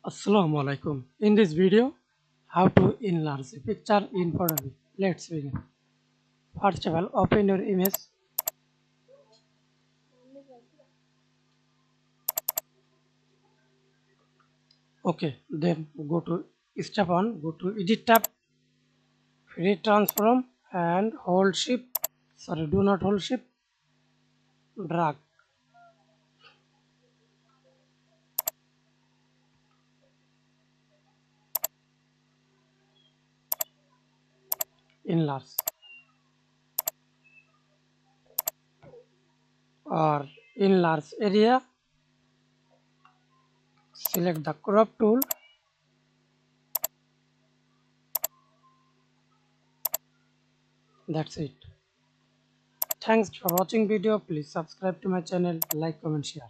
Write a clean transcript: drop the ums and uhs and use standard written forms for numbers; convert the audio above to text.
Assalamu Walaikum. In this video, how to enlarge a picture in photopea. Let's begin. First of all, open your image. Okay, then go to step 1, go to edit tab, free transform and hold shift. Sorry, do not hold shift. Drag. Enlarge or enlarge area. Select the crop tool. That's it. Thanks for watching video. Please subscribe to my channel, like, comment, share.